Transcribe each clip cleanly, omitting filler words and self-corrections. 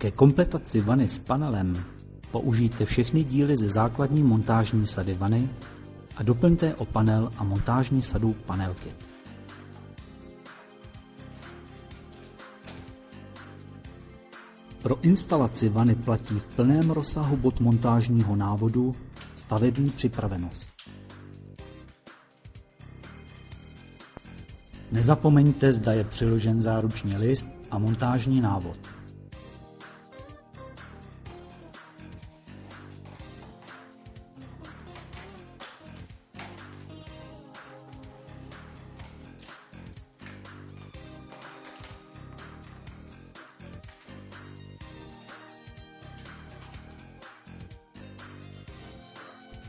Ke kompletaci vany s panelem použijte všechny díly ze základní montážní sady vany a doplňte o panel a montážní sadu Panel Kit. Pro instalaci vany platí v plném rozsahu bod montážního návodu stavební připravenost. Nezapomeňte, zda je přiložen záruční list a montážní návod.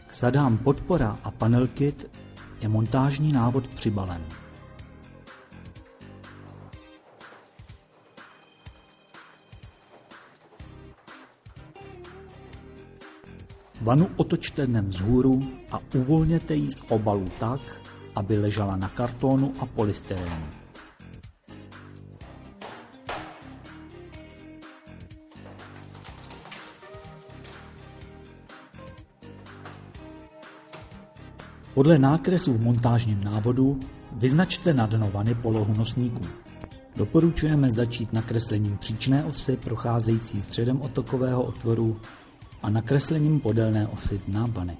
K sadám Podpora a Panel Kit je montážní návod přibalen. Vanu otočte dnem vzhůru a uvolněte ji z obalu tak, aby ležela na kartonu a polystyrenu. Podle nákresu v montážním návodu vyznačte na dno vany polohu nosníků. Doporučujeme začít nakreslením příčné osy procházející středem otokového otvoru a nakreslením podélné osy dna vany.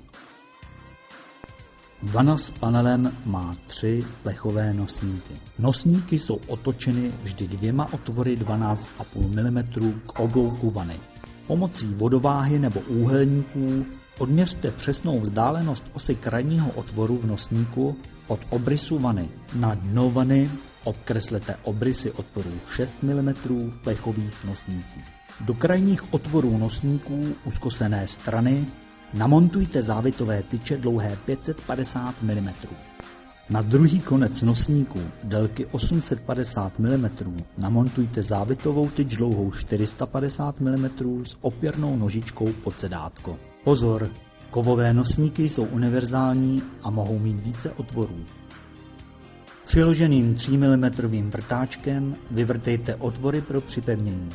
Vana s panelem má 3 plechové nosníky. Nosníky jsou otočeny vždy 2 otvory 12,5 mm k oblouku vany. Pomocí vodováhy nebo úhelníků odměřte přesnou vzdálenost osy krajního otvoru v nosníku od obrysu vany. Na dno vany obkreslete obrysy otvorů 6 mm v plechových nosnících. Do krajních otvorů nosníků u zkosené strany namontujte závitové tyče dlouhé 550 mm. Na druhý konec nosníku délky 850 mm namontujte závitovou tyč dlouhou 450 mm s opěrnou nožičkou pod sedátko. Pozor! Kovové nosníky jsou univerzální a mohou mít více otvorů. Přiloženým 3 mm vrtáčkem vyvrtejte otvory pro připevnění.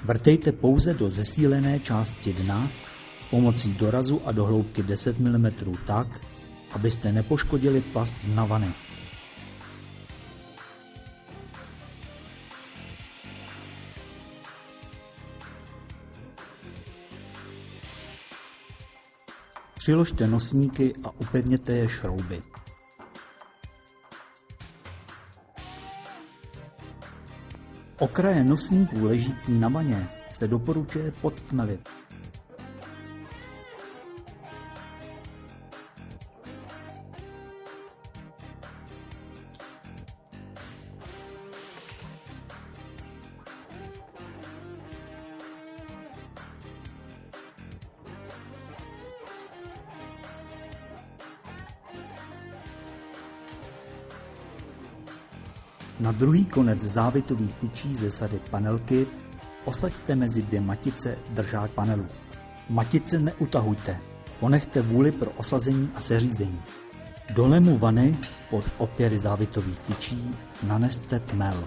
Vrtejte pouze do zesílené části dna s pomocí dorazu a do hloubky 10 mm tak, abyste nepoškodili plast dna vany. Přiložte nosníky a upevněte je šrouby. Okraje nosníků ležící na vaně se doporučuje podtmelit. Na druhý konec závitových tyčí ze sady Panel Kit osaďte mezi 2 matice držák panelu. Matice neutahujte, ponechte vůli pro osazení a seřízení. Do lemu vany pod opěry závitových tyčí naneste tmel.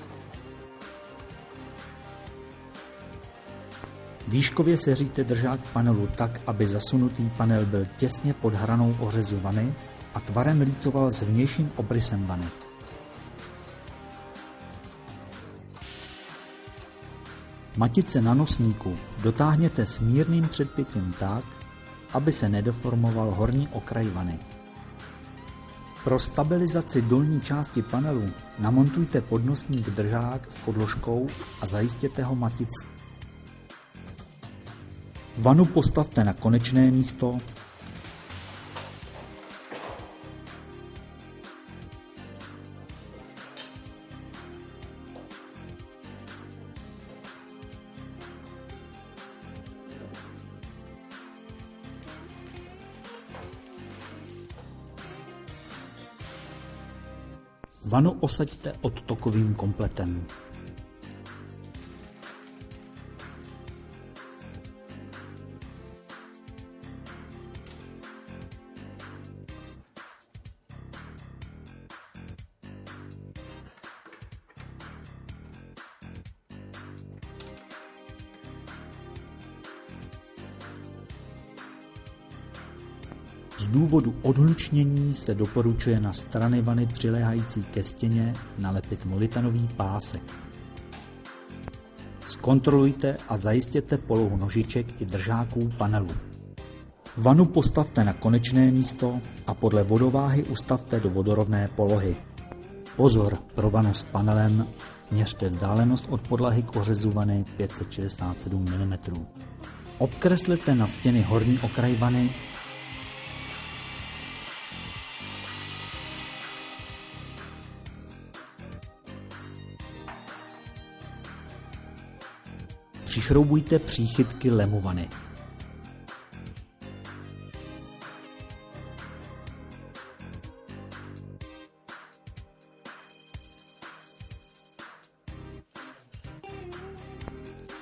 Výškově seřiďte držák panelu tak, aby zasunutý panel byl těsně pod hranou ořezu vany a tvarem lícoval s vnějším obrysem vany. Matice na nosníku dotáhněte s mírným předpětím tak, aby se nedeformoval horní okraj vany. Pro stabilizaci dolní části panelu namontujte podnosník držák s podložkou a zajistěte ho maticí. Vanu postavte na konečné místo. Vanu osaďte odtokovým kompletem. Z důvodu odhlučnění se doporučuje na strany vany přiléhající ke stěně nalepit molitanový pásek. Zkontrolujte a zajistěte polohu nožiček i držáků panelu. Vanu postavte na konečné místo a podle vodováhy ustavte do vodorovné polohy. Pozor, pro vanu s panelem měřte vzdálenost od podlahy k ořezu vany 567 mm. Obkreslete na stěny horní okraj vany, přišroubujte příchytky lemu vany.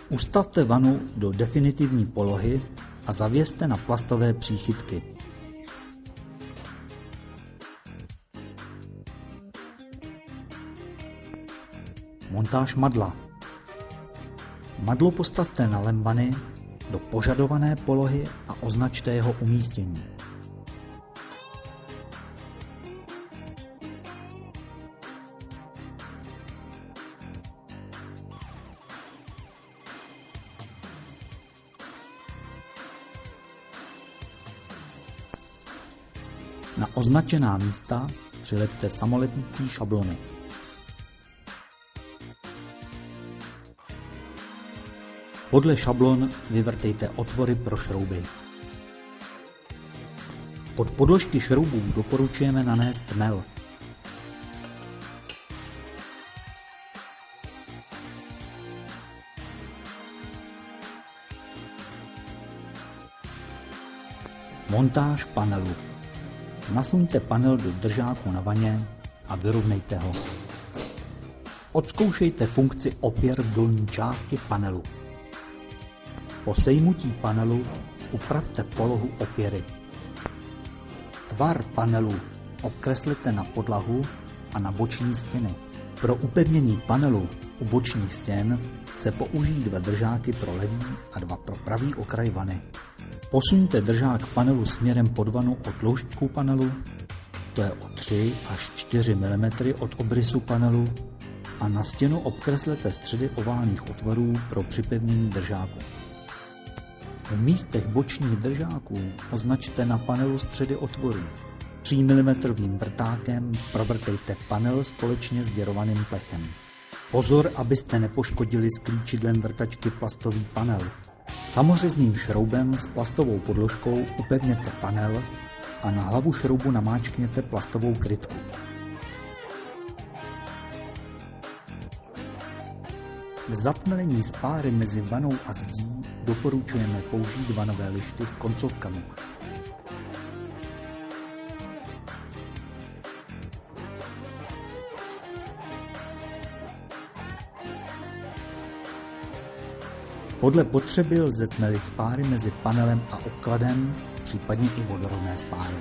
Ustavte vanu do definitivní polohy a zavěste na plastové příchytky. Montáž madla. Madlo postavte na lem vany do požadované polohy a označte jeho umístění. Na označená místa přilepte samolepící šablony. Podle šablon vyvrtejte otvory pro šrouby. Pod podložky šroubů doporučujeme nanést mel. Montáž panelu. Nasuňte panel do držáku na vaně a vyrovnejte ho. Odzkoušejte funkci opěr v dolní části panelu. Po sejmutí panelu upravte polohu opěry. Tvar panelu obkreslete na podlahu a na boční stěny. Pro upevnění panelu u bočních stěn se použijí 2 držáky pro levý a 2 pro pravý okraj vany. Posuňte držák panelu směrem pod vanu o tloušťku panelu, to je o 3 až 4 mm od obrysu panelu, a na stěnu obkreslete středy oválných otvorů pro připevnění držáku. V místech bočních držáků označte na panelu středy otvorů. 3 mm vrtákem provrtejte panel společně s děrovaným plechem. Pozor, abyste nepoškodili s klíčidlem vrtačky plastový panel. Samořezným šroubem s plastovou podložkou upevněte panel a na hlavu šroubu namáčkněte plastovou krytku. K zatmelení spáry mezi vanou a zdí doporučujeme použít vanové lišty s koncovkami. Podle potřeby lze tmelit spáry mezi panelem a obkladem, případně i vodorovné spáry.